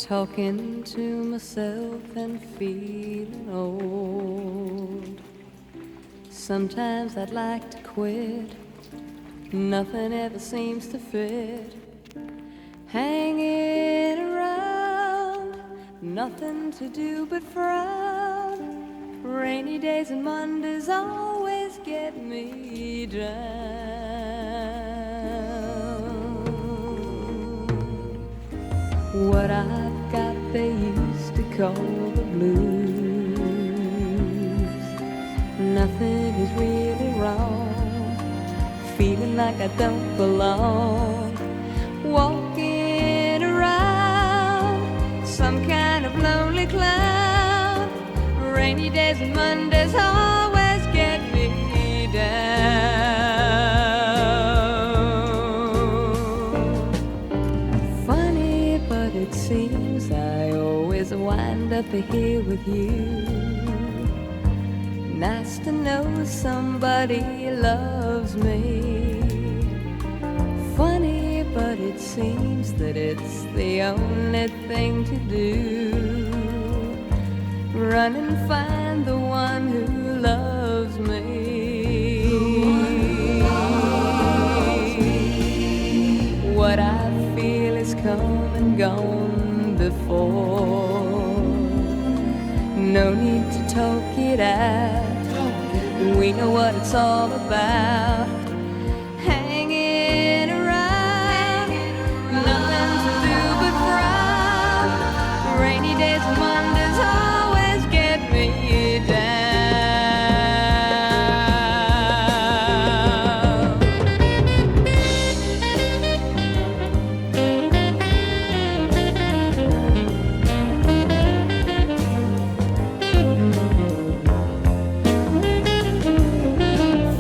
talking to myself and feeling old. Sometimes I'd like to quit, nothing ever seems to fit. Hanging around, nothing to do but frown. Rainy days and Mondays always get me down. What I've got they used to call the blues. Nothing is really wrong, feeling like I don't belong. Walking around, some kind of lonely clown. Rainy days and Mondays always get me down. Funny, but it seems I always wind up here with you. Nice to know somebody loves me. Funny, but it seems that it's the only thing to do. Run and find the one who loves me. What I feel is come and gone before. No need to talk it out, we know what it's all about. Hanging around, nothing to do but frown. Rainy days and Mondays always get me down.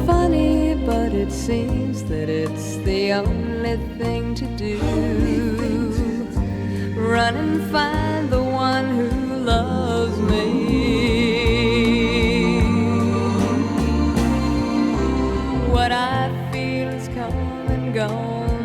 Funny, but it seems that it's the only thing to do. Run and find the one who loves me. What I feel is come and gone